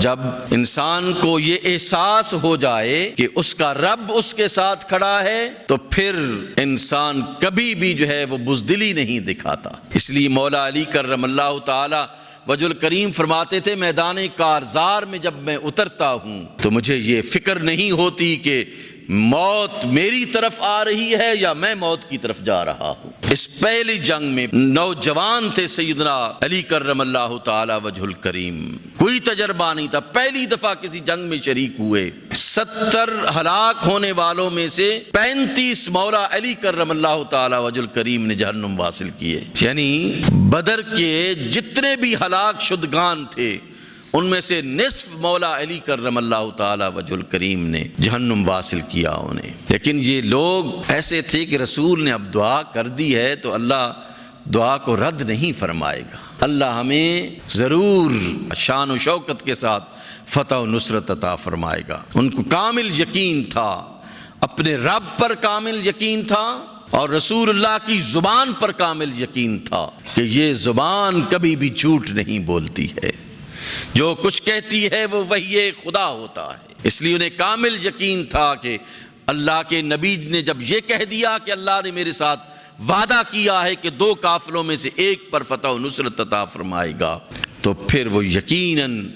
جب انسان کو یہ احساس ہو جائے کہ اس کا رب اس کے ساتھ کھڑا ہے تو پھر انسان کبھی بھی جو ہے وہ بزدلی نہیں دکھاتا۔ اس لیے مولا علی کرم اللہ تعالی وجہ الکریم فرماتے تھے، میدان کارزار میں جب میں اترتا ہوں تو مجھے یہ فکر نہیں ہوتی کہ موت میری طرف آ رہی ہے یا میں موت کی طرف جا رہا ہوں۔ اس پہلی جنگ میں نوجوان تھے سیدنا علی کرم اللہ تعالی وجہ الکریم، کوئی تجربہ نہیں تھا، پہلی دفعہ کسی جنگ میں شریک ہوئے۔ 70 ہلاک ہونے والوں میں سے 35 مولا علی کرم اللہ تعالی وجہ الکریم نے جہنم واصل کیے، یعنی بدر کے جتنے بھی ہلاک شدگان تھے ان میں سے نصف مولا علی کرم اللہ تعالی وجہ الکریم نے جہنم واصل کیا انہیں۔ لیکن یہ لوگ ایسے تھے کہ رسول نے اب دعا کر دی ہے تو اللہ دعا کو رد نہیں فرمائے گا، اللہ ہمیں ضرور شان و شوکت کے ساتھ فتح و نصرت عطا فرمائے گا۔ ان کو کامل یقین تھا، اپنے رب پر کامل یقین تھا اور رسول اللہ کی زبان پر کامل یقین تھا کہ یہ زبان کبھی بھی جھوٹ نہیں بولتی ہے، جو کچھ کہتی ہے وہ وحی خدا ہوتا ہے۔ اس لیے انہیں کامل یقین تھا کہ اللہ کے نبی نے جب یہ کہہ دیا کہ اللہ نے میرے ساتھ وعدہ کیا ہے کہ 2 قافلوں میں سے ایک پر فتح و نصرت عطا فرمائے گا، تو پھر وہ یقیناً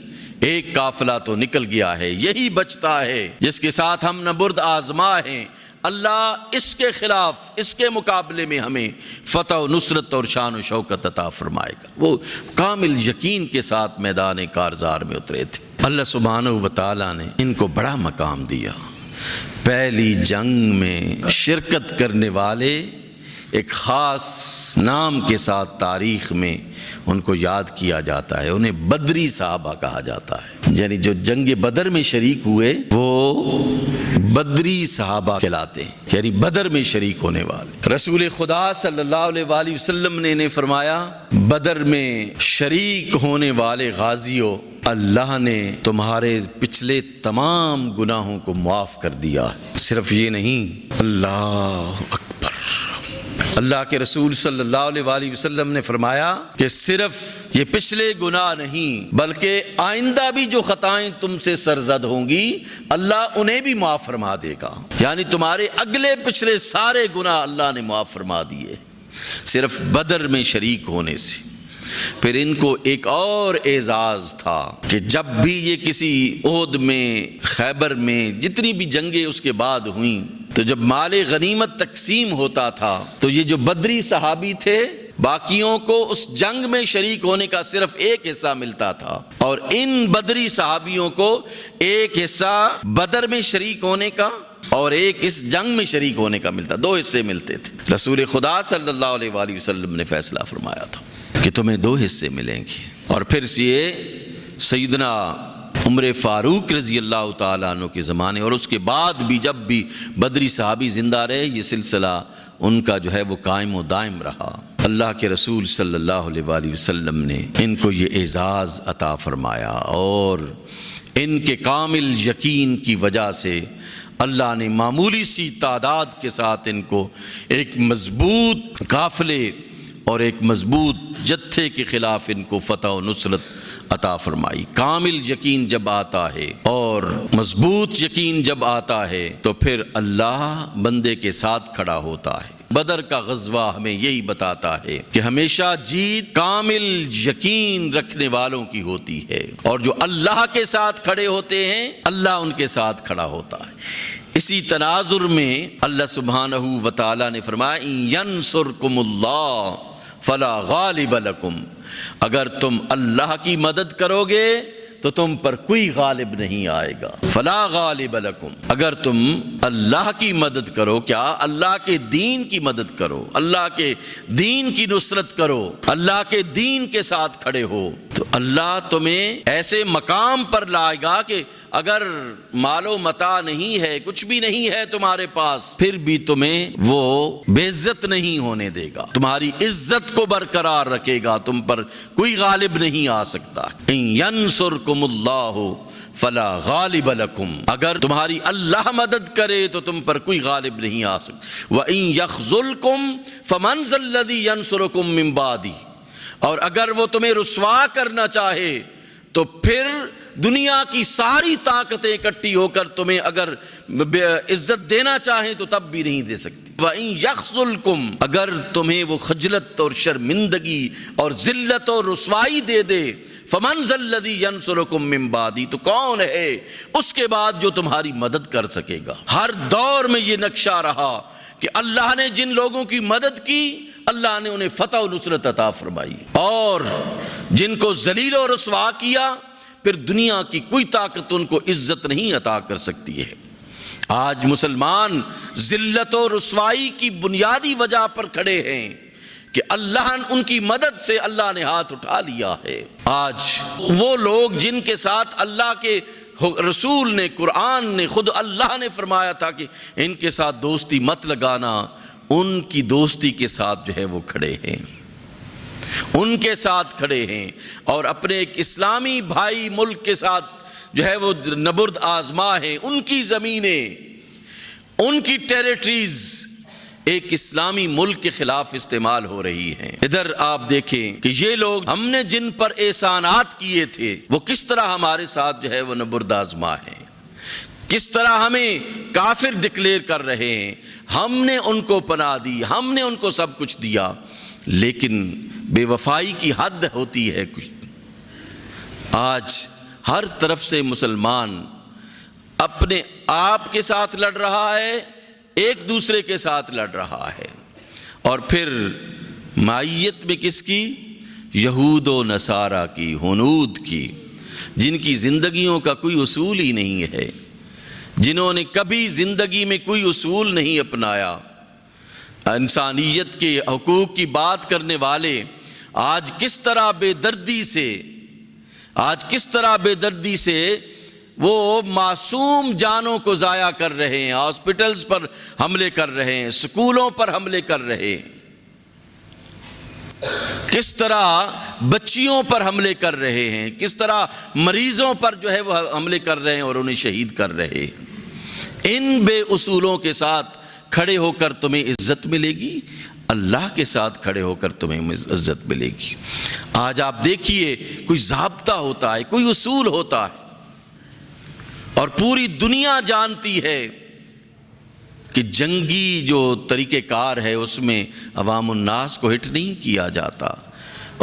ایک قافلہ تو نکل گیا ہے، یہی بچتا ہے جس کے ساتھ ہم نبرد آزما ہیں۔ اللہ اس کے خلاف، اس کے مقابلے میں ہمیں فتح و نصرت اور شان و شوکت عطا فرمائے گا۔ وہ کامل یقین کے ساتھ میدان کارزار میں اترے تھے۔ اللہ سبحانہ و تعالیٰ نے ان کو بڑا مقام دیا۔ پہلی جنگ میں شرکت کرنے والے ایک خاص نام کے ساتھ تاریخ میں ان کو یاد کیا جاتا ہے، انہیں بدری صحابہ کہا جاتا ہے، یعنی جو جنگ بدر میں شریک ہوئے وہ بدری صحابہ کہلاتے ہیں، یعنی بدر میں شریک ہونے والے۔ رسول خدا صلی اللہ علیہ وآلہ وسلم نے انہیں فرمایا، بدر میں شریک ہونے والے غازیوں، اللہ نے تمہارے پچھلے تمام گناہوں کو معاف کر دیا ہے۔ صرف یہ نہیں، اللہ اکبر، اللہ کے رسول صلی اللہ علیہ وآلہ وسلم نے فرمایا کہ صرف یہ پچھلے گناہ نہیں بلکہ آئندہ بھی جو خطائیں تم سے سرزد ہوں گی اللہ انہیں بھی معاف فرما دے گا، یعنی تمہارے اگلے پچھلے سارے گناہ اللہ نے معاف فرما دیے صرف بدر میں شریک ہونے سے۔ پھر ان کو ایک اور اعزاز تھا کہ جب بھی یہ کسی احد میں، خیبر میں، جتنی بھی جنگیں اس کے بعد ہوئیں تو جب مال غنیمت تقسیم ہوتا تھا تو یہ جو بدری صحابی تھے باقیوں کو اس جنگ میں شریک ہونے کا صرف ایک حصہ ملتا تھا، اور ان بدری صحابیوں کو ایک حصہ بدر میں شریک ہونے کا اور ایک اس جنگ میں شریک ہونے کا ملتا، 2 حصے ملتے تھے۔ رسول خدا صلی اللہ علیہ وآلہ وسلم نے فیصلہ فرمایا تھا کہ تمہیں 2 حصے ملیں گے۔ اور پھر یہ سیدنا عمر فاروق رضی اللہ تعالیٰ عنہ کے زمانے اور اس کے بعد بھی جب بھی بدری صحابی زندہ رہے یہ سلسلہ ان کا جو ہے وہ قائم و دائم رہا۔ اللہ کے رسول صلی اللہ علیہ وآلہ وسلم نے ان کو یہ اعزاز عطا فرمایا، اور ان کے کامل یقین کی وجہ سے اللہ نے معمولی سی تعداد کے ساتھ ان کو ایک مضبوط قافلے اور ایک مضبوط جتھے کے خلاف ان کو فتح و نصرت عطا فرمائی۔ کامل یقین جب آتا ہے اور مضبوط یقین جب آتا ہے تو پھر اللہ بندے کے ساتھ کھڑا ہوتا ہے۔ بدر کا غزوہ ہمیں یہی بتاتا ہے کہ ہمیشہ جیت کامل یقین رکھنے والوں کی ہوتی ہے، اور جو اللہ کے ساتھ کھڑے ہوتے ہیں اللہ ان کے ساتھ کھڑا ہوتا ہے۔ اسی تناظر میں اللہ سبحانہ و تعالی نے فرمایا ان ینصرکم اللہ فلا غالب لکم، اگر تم اللہ کی مدد کرو گے تو تم پر کوئی غالب نہیں آئے گا۔ فلا غالب لکم، اگر تم اللہ کی مدد کرو، کیا اللہ کے دین کی مدد کرو، اللہ کے دین کی نصرت کرو، اللہ کے دین کے ساتھ کھڑے ہو تو اللہ تمہیں ایسے مقام پر لائے گا کہ اگر مال و متاع نہیں ہے، کچھ بھی نہیں ہے تمہارے پاس، پھر بھی تمہیں وہ بے عزت نہیں ہونے دے گا، تمہاری عزت کو برقرار رکھے گا، تم پر کوئی غالب نہیں آ سکتا۔ ان ینصرکم اللہ فلا غالب لکم، اگر تمہاری اللہ مدد کرے تو تم پر کوئی غالب نہیں آ سکتا۔ وَإِن يَخْذُلْكُمْ فَمَنْ ذَا الَّذِي يَنْصُرُكُمْ مِنْ بَعْدِهِ، اور اگر وہ تمہیں رسوا کرنا چاہے تو پھر دنیا کی ساری طاقتیں اکٹھی ہو کر تمہیں اگر عزت دینا چاہیں تو تب بھی نہیں دے سکتی۔ وَإِن يَخْذُلْكُمْ، اگر تمہیں وہ خجلت اور شرمندگی اور ذلت اور رسوائی دے دے، فَمَنْ ذَا الَّذِي يَنْصُرُكُم مِّن بَعْدِهِ، تو کون ہے اس کے بعد جو تمہاری مدد کر سکے گا۔ ہر دور میں یہ نقشہ رہا کہ اللہ نے جن لوگوں کی مدد کی اللہ نے انہیں فتح و نصرت عطا فرمائی، اور جن کو ذلیل و رسوا کیا پھر دنیا کی کوئی طاقت ان کو عزت نہیں عطا کر سکتی ہے۔ آج مسلمان ذلت و رسوائی کی بنیادی وجہ پر کھڑے ہیں کہ اللہ ان کی مدد سے اللہ نے ہاتھ اٹھا لیا ہے۔ آج وہ لوگ جن کے ساتھ اللہ کے رسول نے، قرآن نے، خود اللہ نے فرمایا تھا کہ ان کے ساتھ دوستی مت لگانا، ان کی دوستی کے ساتھ جو ہے وہ کھڑے ہیں، ان کے ساتھ کھڑے ہیں، اور اپنے ایک اسلامی بھائی ملک کے ساتھ جو ہے وہ نبرد آزما ہے۔ ان کی زمینیں، ان کی ٹیریٹریز ایک اسلامی ملک کے خلاف استعمال ہو رہی ہیں۔ ادھر آپ دیکھیں کہ یہ لوگ ہم نے جن پر احسانات کیے تھے وہ کس طرح ہمارے ساتھ جو ہے وہ نبرد آزما ہیں، کس طرح ہمیں کافر ڈکلیئر کر رہے ہیں۔ ہم نے ان کو پناہ دی، ہم نے ان کو سب کچھ دیا، لیکن بے وفائی کی حد ہوتی ہے کوئی۔ آج ہر طرف سے مسلمان اپنے آپ کے ساتھ لڑ رہا ہے، ایک دوسرے کے ساتھ لڑ رہا ہے، اور پھر مائیت میں کس کی؟ یہود و نصارہ کی، ہنود کی، جن کی زندگیوں کا کوئی اصول ہی نہیں ہے، جنہوں نے کبھی زندگی میں کوئی اصول نہیں اپنایا۔ انسانیت کے حقوق کی بات کرنے والے آج کس طرح بے دردی سے وہ معصوم جانوں کو ضائع کر رہے ہیں، ہاسپٹلز پر حملے کر رہے ہیں، سکولوں پر حملے کر رہے ہیں، کس طرح بچیوں پر حملے کر رہے ہیں، کس طرح مریضوں پر جو ہے وہ حملے کر رہے ہیں اور انہیں شہید کر رہے ہیں۔ ان بے اصولوں کے ساتھ کھڑے ہو کر تمہیں عزت ملے گی، اللہ کے ساتھ کھڑے ہو کر تمہیں عزت ملے گی۔ آج آپ دیکھیے کوئی ضابطہ ہوتا ہے، کوئی اصول ہوتا ہے، اور پوری دنیا جانتی ہے کہ جنگی جو طریقہ کار ہے اس میں عوام الناس کو ہٹ نہیں کیا جاتا،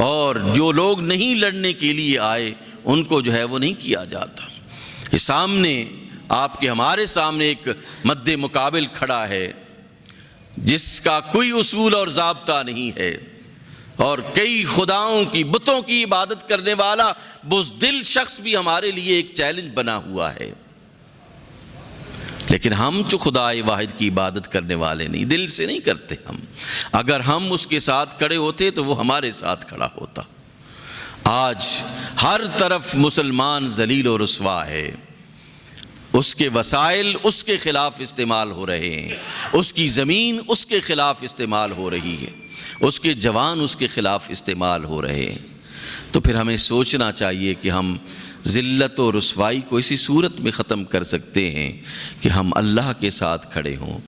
اور جو لوگ نہیں لڑنے کے لیے آئے ان کو جو ہے وہ نہیں کیا جاتا۔ یہ سامنے آپ کے ہمارے سامنے ایک مد مقابل کھڑا ہے جس کا کوئی اصول اور ضابطہ نہیں ہے، اور کئی خداؤں کی، بتوں کی عبادت کرنے والا بزدل شخص بھی ہمارے لیے ایک چیلنج بنا ہوا ہے۔ لیکن ہم جو خدا واحد کی عبادت کرنے والے نہیں، دل سے نہیں کرتے ہم، اگر ہم اس کے ساتھ کھڑے ہوتے تو وہ ہمارے ساتھ کھڑا ہوتا۔ آج ہر طرف مسلمان ذلیل و رسوا ہے، اس کے وسائل اس کے خلاف استعمال ہو رہے ہیں، اس کی زمین اس کے خلاف استعمال ہو رہی ہے، اس کے جوان اس کے خلاف استعمال ہو رہے ہیں۔ تو پھر ہمیں سوچنا چاہیے کہ ہم ذلت و رسوائی کو اسی صورت میں ختم کر سکتے ہیں کہ ہم اللہ کے ساتھ کھڑے ہوں۔